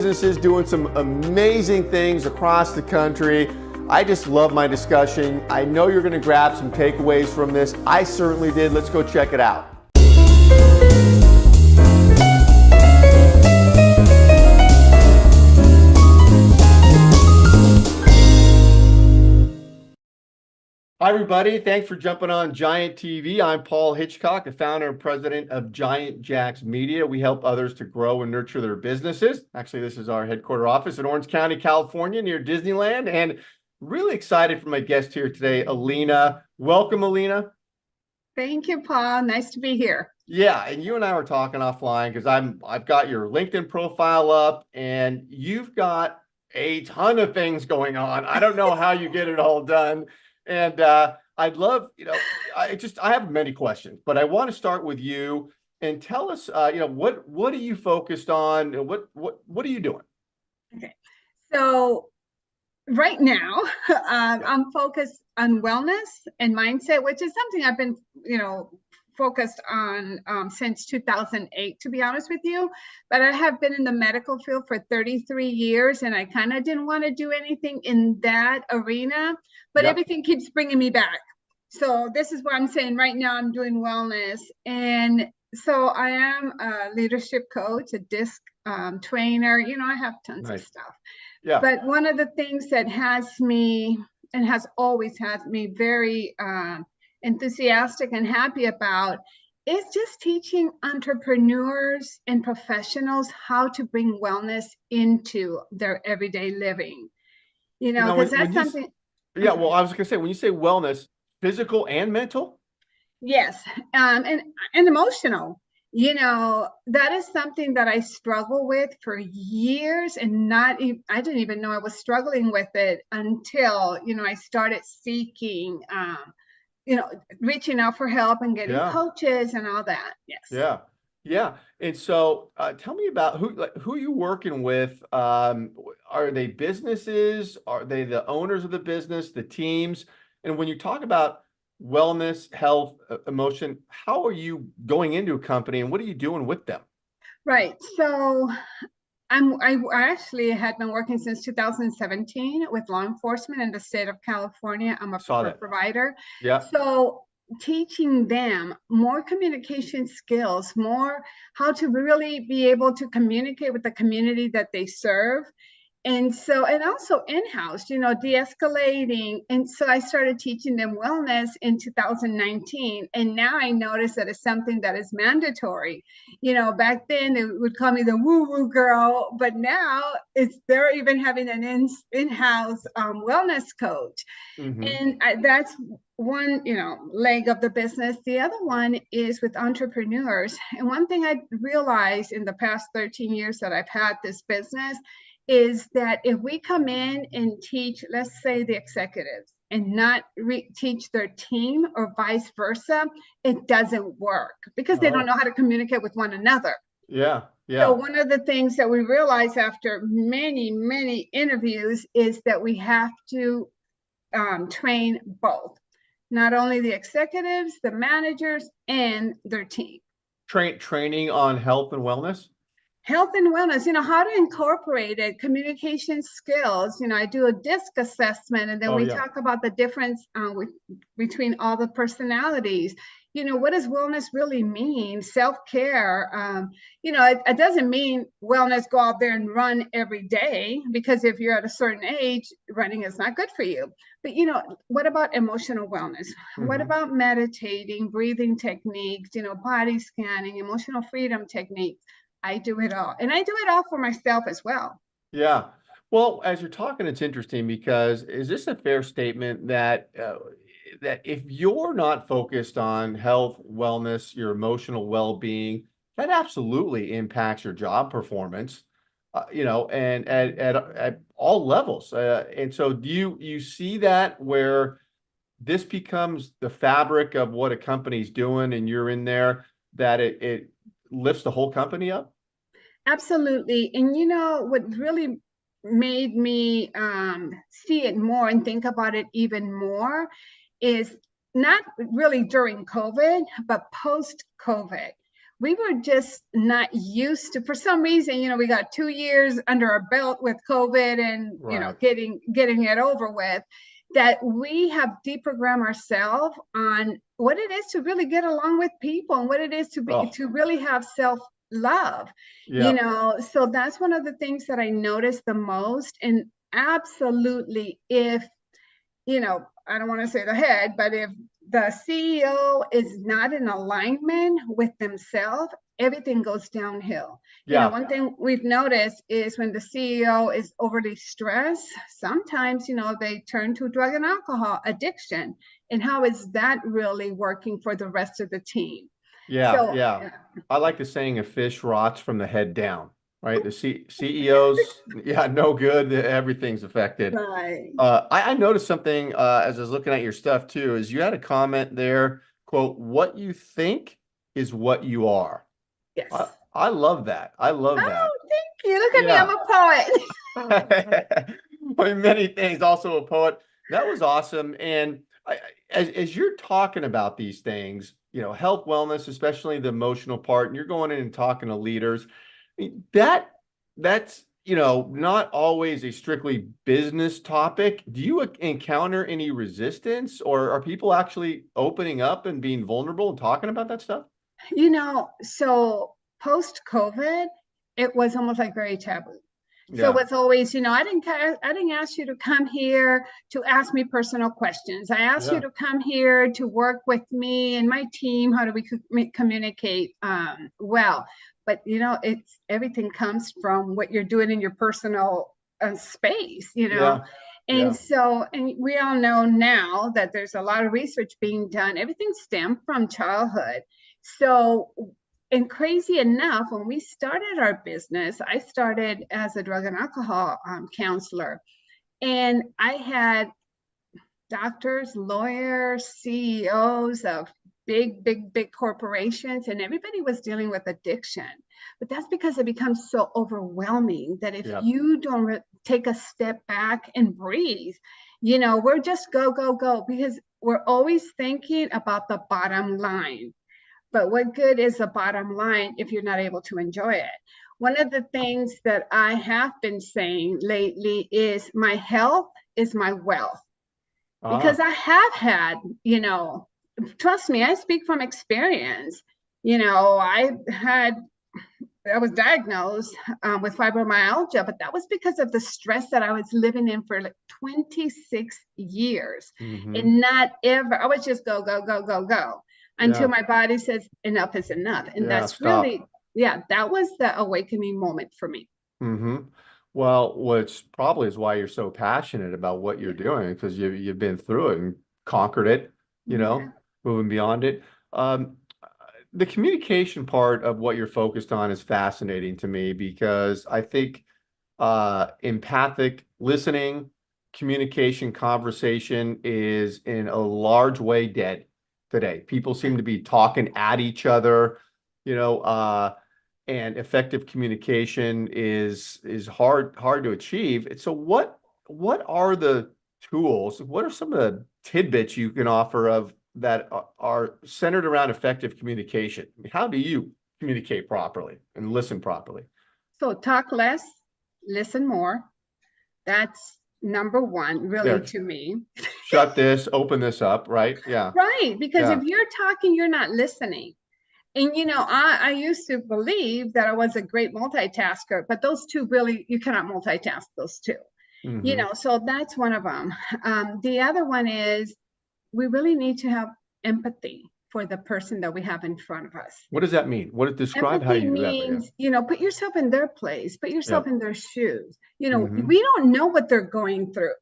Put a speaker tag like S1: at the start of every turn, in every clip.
S1: Businesses doing some amazing things across the country. I just love my discussion. I know you're going to grab some takeaways from this. I certainly did. Let's go check it out. Hi, everybody. Thanks for jumping on Giant TV. I'm Paul Hitchcock, the founder and president of Giant Jacks Media. We help others to grow and nurture their businesses. Actually, this is our headquarters office in Orange County, California, near Disneyland. And really excited for my guest here today, Alina. Welcome, Alina.
S2: Thank you, Paul. Nice to be here.
S1: Yeah, and you and I were talking offline because I've got your LinkedIn profile up, and you've got a ton of things going on. I don't know how you get it all done. And I'd love, I have many questions, but I want to start with you and tell us, what are you focused on? What are you doing?
S2: Okay. So right now, I'm focused on wellness and mindset, which is something I've been, focused on since 2008, to be honest with you. But I have been in the medical field for 33 years, and I kind of didn't want to do anything in that arena, but everything keeps bringing me back. So this is what I'm saying right now. I'm doing wellness. And so I am a leadership coach, a disc trainer. I have tons of stuff. Yeah. But one of the things that has me and has always had me very enthusiastic and happy about is just teaching entrepreneurs and professionals how to bring wellness into their everyday living. Because that's something.
S1: Yeah, well, I was going to say, when you say wellness, physical and mental?
S2: Yes, and emotional. That is something that I struggle with for years, and I didn't even know I was struggling with it until, I started seeking, reaching out for help and getting coaches and all that. Yes.
S1: Yeah. Yeah. And so tell me about who you working with. Are they businesses? Are they the owners of the business, the teams? And when you talk about wellness, health, emotion, how are you going into a company and what are you doing with them?
S2: Right. So I actually had been working since 2017 with law enforcement in the state of California. I'm a provider.
S1: Yeah.
S2: So teaching them more communication skills, more how to really be able to communicate with the community that they serve. And also in-house, de-escalating. And so I started teaching them wellness in 2019. And now I notice that it's something that is mandatory. Back then they would call me the woo-woo girl, but now they're even having an in-house wellness coach. Mm-hmm. And that's one, leg of the business. The other one is with entrepreneurs. And one thing I realized in the past 13 years that I've had this business is that if we come in and teach, let's say, the executives and not teach their team or vice versa, it doesn't work because they don't know how to communicate with one another.
S1: Yeah. Yeah.
S2: So one of the things that we realized after many, many interviews is that we have to train both, not only the executives, the managers, and their team.
S1: Training on health and wellness?
S2: Health and wellness, how to incorporate it, communication skills. I do a DISC assessment, and then we talk about the difference between all the personalities. What does wellness really mean? Self-care. It doesn't mean wellness, go out there and run every day, because if you're at a certain age, running is not good for you. But, what about emotional wellness? Mm-hmm. What about meditating, breathing techniques, body scanning, emotional freedom techniques? I do it all. And I do it all for myself as well.
S1: Yeah. Well, as you're talking, it's interesting because is this a fair statement that that if you're not focused on health, wellness, your emotional well-being, that absolutely impacts your job performance, and at all levels. And so do you see that where this becomes the fabric of what a company's doing and you're in there, that it lifts the whole company up?
S2: Absolutely. And what really made me see it more and think about it even more is not really during COVID, but post-COVID, we were just not used to, for some reason, we got 2 years under our belt with COVID and,
S1: Right.
S2: getting it over with, that we have deprogrammed ourselves on what it is to really get along with people and what it is
S1: Oh,
S2: to really have self love,
S1: yeah.
S2: so that's one of the things that I noticed the most. And absolutely, if I don't want to say the head, but if the CEO is not in alignment with themselves, everything goes downhill.
S1: Yeah.
S2: One thing we've noticed is when the CEO is overly stressed, sometimes, they turn to drug and alcohol addiction. And how is that really working for the rest of the team?
S1: Yeah.
S2: So,
S1: Yeah. I like the saying a fish rots from the head down, right? The CEOs, yeah, no good. Everything's affected.
S2: right.
S1: I noticed something as I was looking at your stuff too, is you had a comment there, quote, what you think is what you are.
S2: Yes.
S1: I love that. I love that.
S2: Oh, thank you. Look at me. I'm
S1: Yeah.
S2: a poet.
S1: Well, many things, also a poet. That was awesome. And as you're talking about these things, health, wellness, especially the emotional part, and you're going in and talking to leaders, I mean, that's not always a strictly business topic. Do you encounter any resistance, or are people actually opening up and being vulnerable and talking about that stuff?
S2: So post COVID, it was almost like very taboo. So
S1: Yeah,
S2: it's always, I didn't ask you to come here to ask me personal questions. I asked you
S1: yeah,
S2: to come here to work with me and my team. How do we communicate well? But it's everything comes from what you're doing in your personal space.
S1: yeah,
S2: And
S1: yeah.
S2: so, and we all know now that there's a lot of research being done. Everything stemmed from childhood. So, and crazy enough, when we started our business, I started as a drug and alcohol counselor. And I had doctors, lawyers, CEOs of big, big, big corporations, and everybody was dealing with addiction. But that's because it becomes so overwhelming that if
S1: Yeah.
S2: you don't take a step back and breathe, we're just go, go, go, because we're always thinking about the bottom line. But what good is the bottom line if you're not able to enjoy it? One of the things that I have been saying lately is my health is my wealth, because
S1: Ah,
S2: I have had, trust me, I speak from experience. I was diagnosed with fibromyalgia, but that was because of the stress that I was living in for like 26 years.
S1: mm-hmm.
S2: And not ever, I would just go, go, go, go, go until
S1: Yeah,
S2: my body says enough is enough. And
S1: yeah,
S2: that's
S1: stop.
S2: really, yeah, that was the awakening moment for me.
S1: Mm-hmm. Well, which probably is why you're so passionate about what you're
S2: Yeah.
S1: doing, because you've been through it and conquered it,
S2: Yeah.
S1: moving beyond it. Um, the communication part of what you're focused on is fascinating to me because I think empathic listening, communication, conversation is in a large way dead today. People seem to be talking at each other, you know, uh, and effective communication is hard to achieve. And so what are the tools? What are some of the tidbits you can offer of that are centered around effective communication? How do you communicate properly and listen properly?
S2: So talk less, listen more. That's number one, really,
S1: There,
S2: to me.
S1: shut this, open this up, right? Yeah,
S2: Right. Because if
S1: yeah.
S2: you're talking, you're not listening. And I used to believe that I was a great multitasker, but those two really, you cannot multitask those two.
S1: Mm-hmm.
S2: So that's one of them. The other one is we really need to have empathy for the person that we have in front of us.
S1: What does that mean? What describe how
S2: Empathy
S1: you do that? Yeah,
S2: means, put yourself in their place, put
S1: yeah.
S2: yourself in their shoes.
S1: Mm-hmm.
S2: We don't know what they're going through.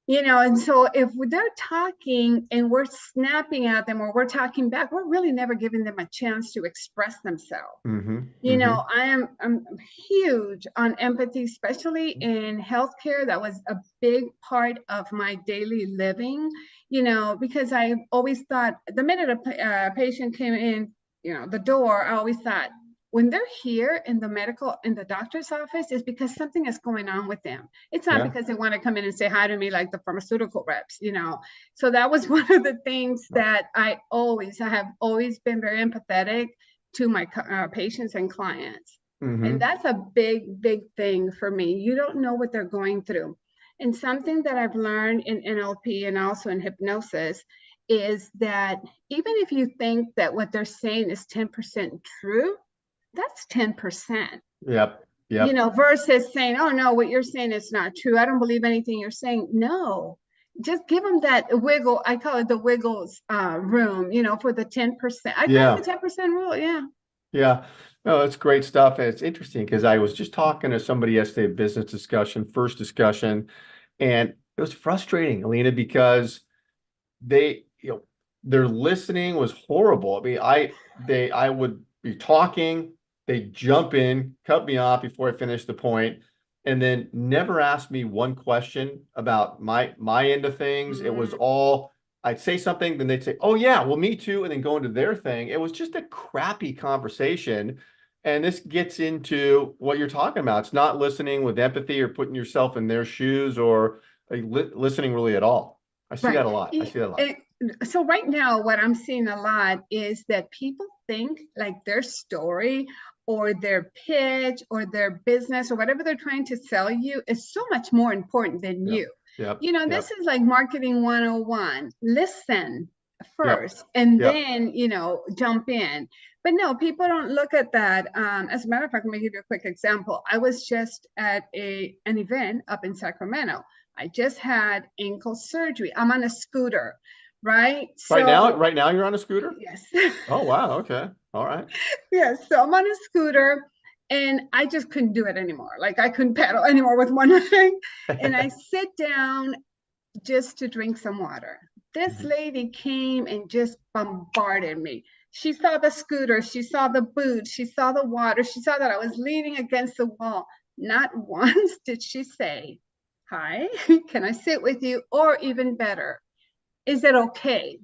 S2: And so if they're talking and we're snapping at them or we're talking back, we're really never giving them a chance to express themselves.
S1: Mm-hmm. Mm-hmm.
S2: I'm huge on empathy, especially in healthcare. That was a big part of my daily living, because I always thought the minute a patient came in, the door, I always thought when they're here in the doctor's office is because something is going on with them. It's not
S1: Yeah.
S2: because they want to come in and say hi to me like the pharmaceutical reps. So that was one of the things that I have always been very empathetic to my patients and clients. And
S1: Hmm.
S2: that's a big, big thing for me. You don't know what they're going through. And something that I've learned in NLP and also in hypnosis is that even if you think that what they're saying is 10% true, that's 10%,
S1: Yep. Yep.
S2: versus saying, oh no, what you're saying is not true. I don't believe anything you're saying. No, just give them that wiggle. I call it the wiggles room, for the 10%. I call it
S1: Yeah.
S2: the 10% rule. Yeah.
S1: Yeah. No, that's great stuff. And it's interesting because I was just talking to somebody yesterday, business discussion, first discussion, and it was frustrating, Alina, because they, their listening was horrible. I mean, I would be talking, they jump in, cut me off before I finish the point, and then never ask me one question about my end of things. It was
S2: Mm,
S1: all I'd say something, then they'd say, "Oh yeah, well me too," and then go into their thing. It was just a crappy conversation. And this gets into what you're talking about. It's not listening with empathy or putting yourself in their shoes or listening really at all. I see that
S2: right.
S1: a lot. I see that a lot.
S2: And so right now, what I'm seeing a lot is that people think like their story or their pitch or their business or whatever they're trying to sell you is so much more important than
S1: Yep.
S2: you.
S1: Yep.
S2: This
S1: Yep.
S2: is like marketing 101. Listen
S1: Yep.
S2: first and
S1: Yep.
S2: then, jump in. But no, people don't look at that. As a matter of fact, let me give you a quick example. I was just at an event up in Sacramento. I just had ankle surgery. I'm on a scooter, right?
S1: Right now you're on a scooter?
S2: Yes,
S1: Oh wow. Okay. All right.
S2: yes. So I'm on a scooter and I just couldn't do it anymore. Like I couldn't pedal anymore with one leg. And I sit down just to drink some water. This
S1: Mhm.
S2: lady came and just bombarded me. She saw the scooter, she saw the boots, she saw the water, she saw that I was leaning against the wall. Not once did she say, "Hi, can I sit with you?" Or even better, "Is it okay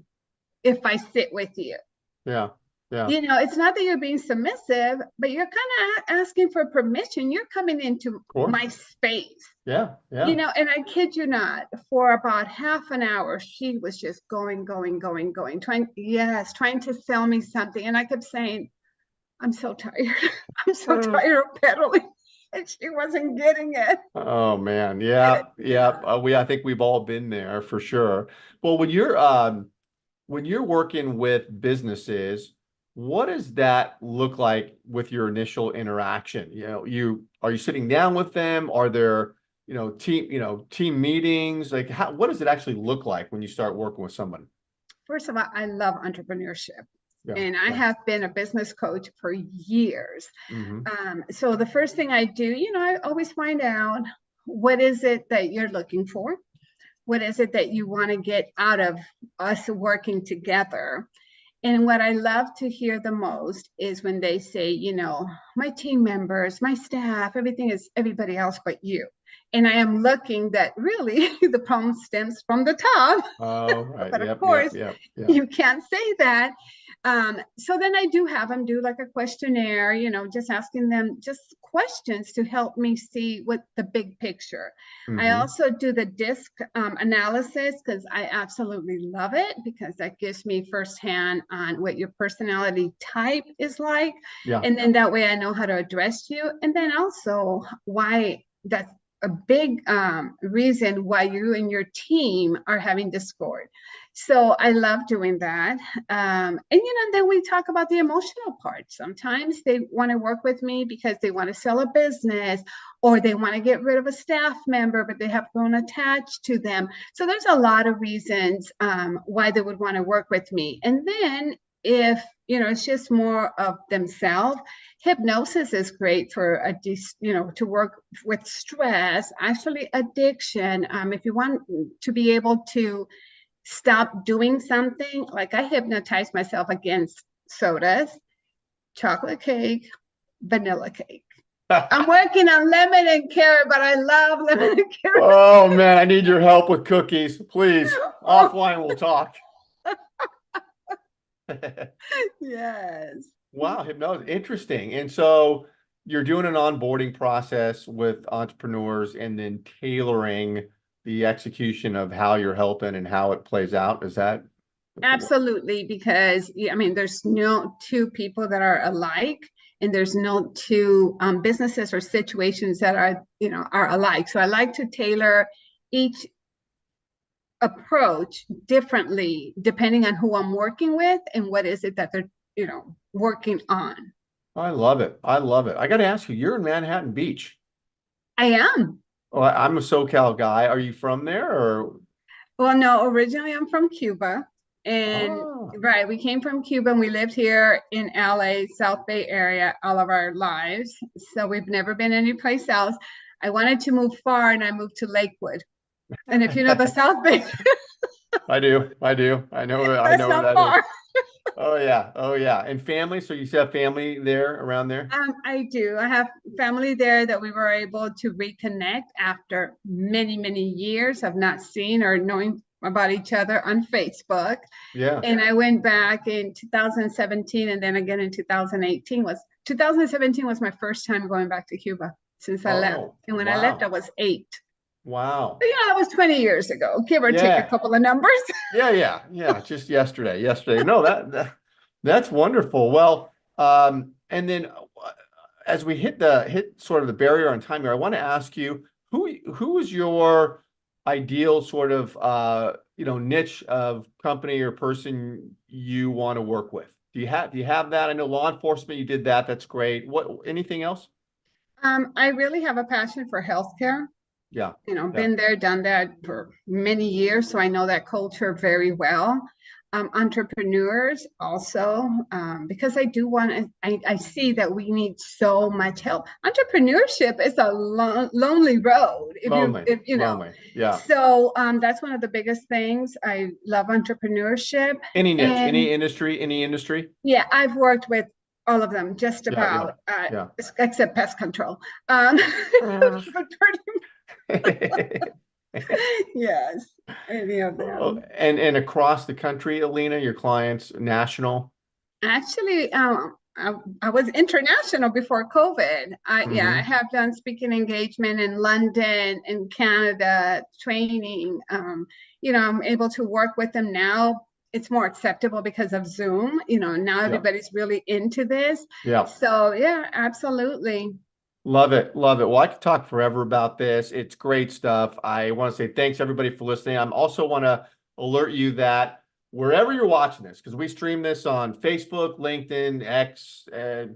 S2: if I sit with you?"
S1: Yeah. Yeah. Of
S2: It's not that you're being submissive, but you're kind of asking for permission. You're coming into
S1: course.
S2: my space.
S1: Yeah. Yeah.
S2: And I kid you not, for about half an hour, she was just going, going, going, going, trying to sell me something. And I kept saying, "I'm so tired. I'm so
S1: Uh,
S2: tired of pedaling." And she wasn't getting it.
S1: Oh man. Yeah. Yeah.
S2: Yeah.
S1: I think we've all been there for sure. Well, when you're working with businesses, what does that look like with your initial interaction? Are you sitting down with them? Are there, team meetings? Like what does it actually look like when you start working with someone?
S2: First of all, I love entrepreneurship.
S1: Yeah.
S2: And I
S1: Yeah.
S2: have been a business coach for years.
S1: Hmm.
S2: So the first thing I do, I always find out what is it that you're looking for? What is it that you want to get out of us working together? And what I love to hear the most is when they say, my team members, my staff, everything is everybody else but you. And I am looking that really the problem stems from the top.
S1: Oh, right.
S2: But of
S1: Yep. Yep.
S2: course,
S1: Yep. Yeah.
S2: you can't say that. So then I do have them do like a questionnaire, just asking them just questions to help me see what the big picture. I
S1: Hmm.
S2: also do the disc analysis because I absolutely love it because that gives me firsthand on what your personality type is like.
S1: Yeah.
S2: And then that way I know how to address you. And then also why that's a big reason why you and your team are having discord. So I love doing that. Then we talk about the emotional part. Sometimes they want to work with me because they want to sell a business or they want to get rid of a staff member, but they have grown attached to them. So there's a lot of reasons why they would want to work with me. And then if it's just more of themselves, hypnosis is great for to work with stress, actually addiction. If you want to be able to stop doing something, like I hypnotize myself against sodas, chocolate cake, vanilla cake. I'm working on lemon and carrot, but I love lemon and carrot.
S1: Oh man, I need your help with cookies. Please,
S2: Oh,
S1: offline we'll talk.
S2: yes.
S1: Wow, hypnosis, interesting. And so you're doing an onboarding process with entrepreneurs and then tailoring the execution of how you're helping and how it plays out. Is that?
S2: Absolutely, because I mean, there's no two people that are alike, and there's no two businesses or situations that are, are alike. So I like to tailor each approach differently depending on who I'm working with and what is it that they're, working on.
S1: I love it. I love it. I got to ask you, you're in Manhattan Beach.
S2: I am.
S1: Oh, I'm a SoCal guy. Are you from there or?
S2: Well, no, originally I'm from Cuba. And
S1: Ah,
S2: right, we came from Cuba and we lived here in LA, South Bay area all of our lives. So we've never been anyplace else. I wanted to move far and I moved to Lakewood. And if you know the South Bay,
S1: I do. I do. I
S2: that's
S1: know where
S2: not
S1: that is.
S2: far.
S1: Oh yeah. Oh yeah. And family. So you still have family there around there?
S2: I do. I have family there that we were able to reconnect after many, many years of not seeing or knowing about each other on Facebook.
S1: Yeah.
S2: And I went back in 2017 and then again in 2017 was my first time going back to Cuba since I left.
S1: Oh,
S2: And when I left, I
S1: wow.
S2: was 8.
S1: Wow.
S2: But that was 20 years ago, give or take a
S1: Yeah.
S2: couple of numbers.
S1: Yeah. Just yesterday. Yesterday. No, that's wonderful. Well, and then as we hit sort of the barrier on time here, I want to ask you who is your ideal sort of niche of company or person you want to work with? Do you have that? I know law enforcement, you did that. That's great. Anything else?
S2: I really have a passion for healthcare.
S1: Yeah. Yeah.
S2: Been there, done that for many years, so I know that culture very well. Entrepreneurs also, because I do want to, I see that we need so much help. Entrepreneurship is a lonely road,
S1: Lonely.
S2: if you know.
S1: Lonely. Yeah.
S2: So that's one of the biggest things. I love entrepreneurship,
S1: Any niche,
S2: and
S1: any industry.
S2: yeah, I've worked with all of them, just
S1: Yeah. Yeah.
S2: about,
S1: Yeah.
S2: except pest control. Um, yes, any of
S1: Oh,
S2: them.
S1: and across the country, Alina, your clients, national.
S2: Actually, I was international before COVID. Yeah, I
S1: Hmm.
S2: have done speaking engagement in London, in Canada, training. I'm able to work with them now. It's more acceptable because of Zoom. Now
S1: Yeah.
S2: everybody's really into this.
S1: Yeah.
S2: So yeah, absolutely.
S1: Love it. Love it. Well, I could talk forever about this. It's great stuff. I want to say thanks everybody for listening. I also want to alert you that wherever you're watching this, because we stream this on Facebook, LinkedIn, X, and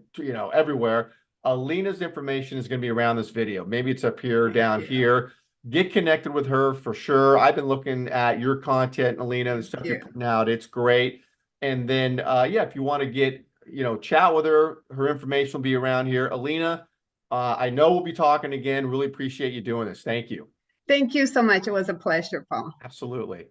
S1: everywhere, Alina's information is going to be around this video. Maybe it's up here,
S2: Thank
S1: down
S2: you.
S1: here. Get connected with her for sure. I've been looking at your content, Alina, the
S2: Thank
S1: stuff you're
S2: you.
S1: putting out. It's great. And then, yeah, if you want to get, chat with her, her information will be around here. Alina, I know we'll be talking again. Really appreciate you doing this. Thank you.
S2: Thank you so much. It was a pleasure, Paul.
S1: Absolutely.